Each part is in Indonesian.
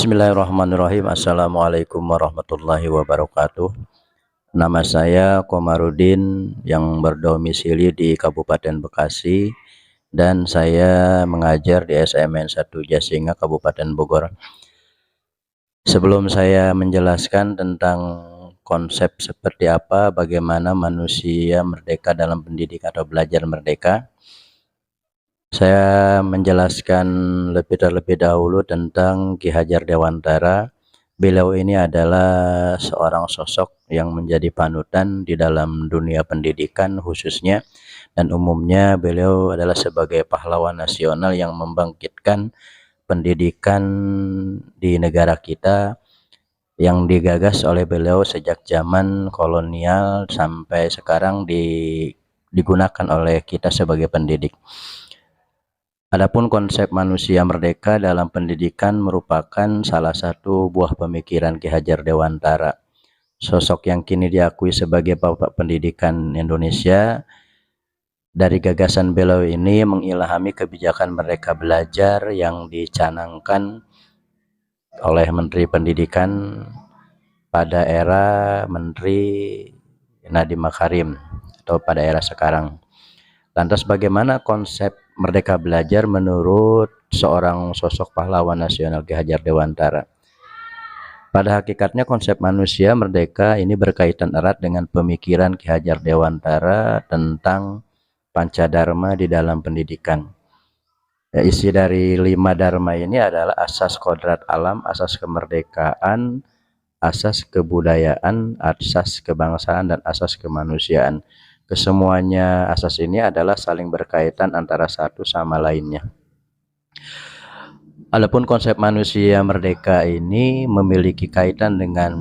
Bismillahirrahmanirrahim. Assalamualaikum warahmatullahi wabarakatuh. Nama saya Komarudin yang berdomisili di Kabupaten Bekasi dan saya mengajar di SMN 1 Jasinga Kabupaten Bogor. Sebelum saya menjelaskan tentang konsep seperti apa bagaimana manusia merdeka dalam pendidik atau belajar merdeka, saya menjelaskan terlebih dahulu tentang Ki Hajar Dewantara. Beliau ini adalah seorang sosok yang menjadi panutan di dalam dunia pendidikan khususnya, dan umumnya beliau adalah sebagai pahlawan nasional yang membangkitkan pendidikan di negara kita yang digagas oleh beliau sejak zaman kolonial sampai sekarang digunakan oleh kita sebagai pendidik. Adapun konsep manusia merdeka dalam pendidikan merupakan salah satu buah pemikiran Ki Hajar Dewantara, sosok yang kini diakui sebagai bapak pendidikan Indonesia. Dari gagasan beliau ini mengilhami kebijakan Merdeka Belajar yang dicanangkan oleh Menteri Pendidikan pada era Menteri Nadiem Makarim atau pada era sekarang. Lantas bagaimana konsep Merdeka Belajar menurut seorang sosok pahlawan nasional Ki Hajar Dewantara? Pada hakikatnya konsep manusia merdeka ini berkaitan erat dengan pemikiran Ki Hajar Dewantara tentang Pancadharma di dalam pendidikan. Isi dari 5 dharma ini adalah asas kodrat alam, asas kemerdekaan, asas kebudayaan, asas kebangsaan, dan asas kemanusiaan. Kesemuanya asas ini adalah saling berkaitan antara satu sama lainnya. Adapun konsep manusia merdeka ini memiliki kaitan dengan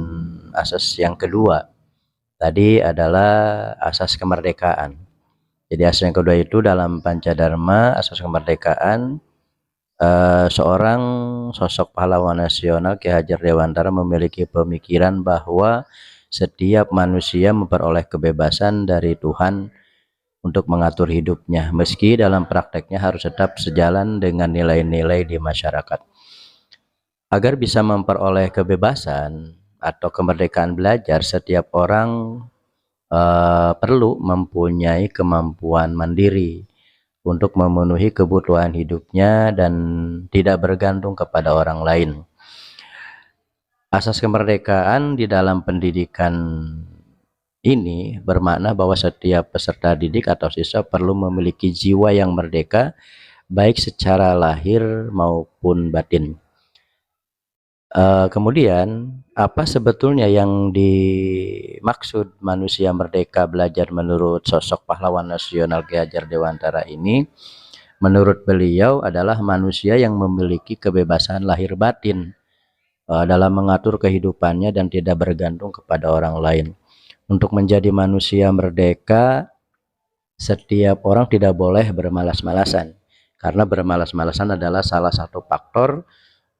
asas yang kedua. Tadi adalah asas kemerdekaan. Jadi asas yang kedua itu dalam Pancadharma, asas kemerdekaan, seorang sosok pahlawan nasional Ki Hajar Dewantara memiliki pemikiran bahwa setiap manusia memperoleh kebebasan dari Tuhan untuk mengatur hidupnya, meski dalam prakteknya harus tetap sejalan dengan nilai-nilai di masyarakat. Agar bisa memperoleh kebebasan atau kemerdekaan belajar, setiap orang perlu mempunyai kemampuan mandiri untuk memenuhi kebutuhan hidupnya dan tidak bergantung kepada orang lain. Asas kemerdekaan di dalam pendidikan ini bermakna bahwa setiap peserta didik atau siswa perlu memiliki jiwa yang merdeka, baik secara lahir maupun batin. Kemudian, apa sebetulnya yang dimaksud manusia merdeka belajar menurut sosok pahlawan nasional Ki Hajar Dewantara ini? Menurut beliau adalah manusia yang memiliki kebebasan lahir batin dalam mengatur kehidupannya dan tidak bergantung kepada orang lain. Untuk menjadi manusia merdeka, setiap orang tidak boleh bermalas-malasan, karena bermalas-malasan adalah salah satu faktor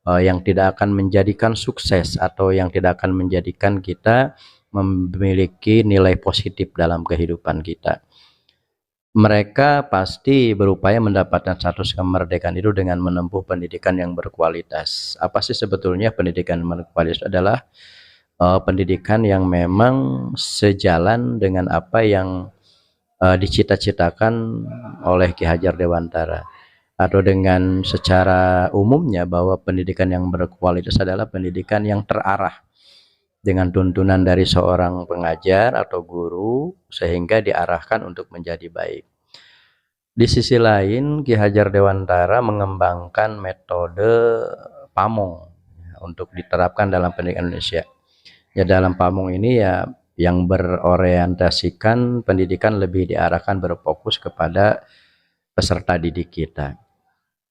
yang tidak akan menjadikan sukses atau yang tidak akan menjadikan kita memiliki nilai positif dalam kehidupan kita. Mereka pasti berupaya mendapatkan status kemerdekaan itu dengan menempuh pendidikan yang berkualitas. Apa sih sebetulnya pendidikan berkualitas? Adalah pendidikan yang memang sejalan dengan apa yang dicita-citakan oleh Ki Hajar Dewantara, atau dengan secara umumnya bahwa pendidikan yang berkualitas adalah pendidikan yang terarah dengan tuntunan dari seorang pengajar atau guru sehingga diarahkan untuk menjadi baik. Di sisi lain, Ki Hajar Dewantara mengembangkan metode pamong untuk diterapkan dalam pendidikan Indonesia. Ya, dalam pamong ini ya yang berorientasikan pendidikan lebih diarahkan berfokus kepada peserta didik kita.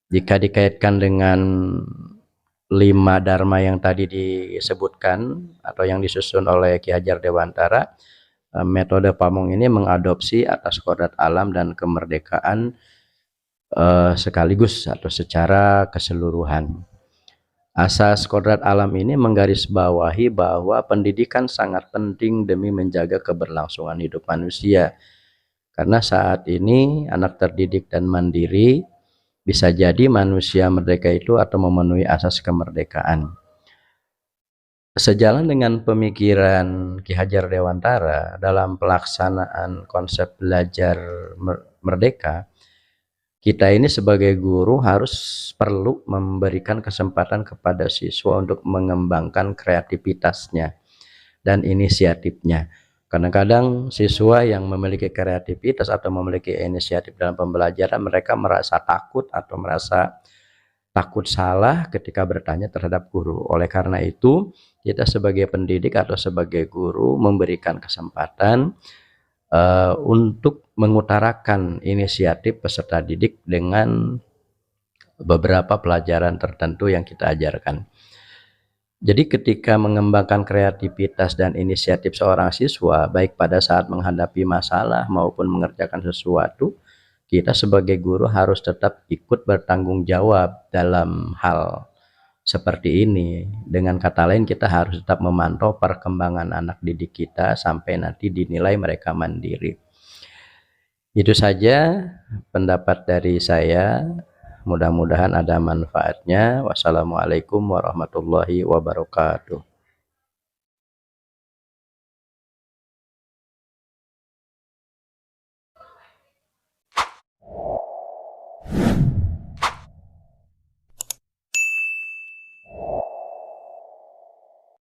Jika dikaitkan dengan 5 dharma yang tadi disebutkan atau yang disusun oleh Ki Hajar Dewantara, metode pamong ini mengadopsi atas kodrat alam dan kemerdekaan sekaligus atau secara keseluruhan. Asas kodrat alam ini menggarisbawahi bahwa pendidikan sangat penting demi menjaga keberlangsungan hidup manusia. Karena saat ini anak terdidik dan mandiri bisa jadi manusia merdeka itu atau memenuhi asas kemerdekaan. Sejalan dengan pemikiran Ki Hajar Dewantara dalam pelaksanaan konsep belajar merdeka, kita ini sebagai guru harus perlu memberikan kesempatan kepada siswa untuk mengembangkan kreativitasnya dan inisiatifnya. Kadang-kadang siswa yang memiliki kreativitas atau memiliki inisiatif dalam pembelajaran, mereka merasa takut atau merasa takut salah ketika bertanya terhadap guru. Oleh karena itu, kita sebagai pendidik atau sebagai guru memberikan kesempatan untuk mengutarakan inisiatif peserta didik dengan beberapa pelajaran tertentu yang kita ajarkan. Jadi ketika mengembangkan kreativitas dan inisiatif seorang siswa, baik pada saat menghadapi masalah maupun mengerjakan sesuatu, kita sebagai guru harus tetap ikut bertanggung jawab dalam hal seperti ini. Dengan kata lain, kita harus tetap memantau perkembangan anak didik kita sampai nanti dinilai mereka mandiri. Itu saja pendapat dari saya. Mudah-mudahan ada manfaatnya. Wassalamualaikum warahmatullahi wabarakatuh.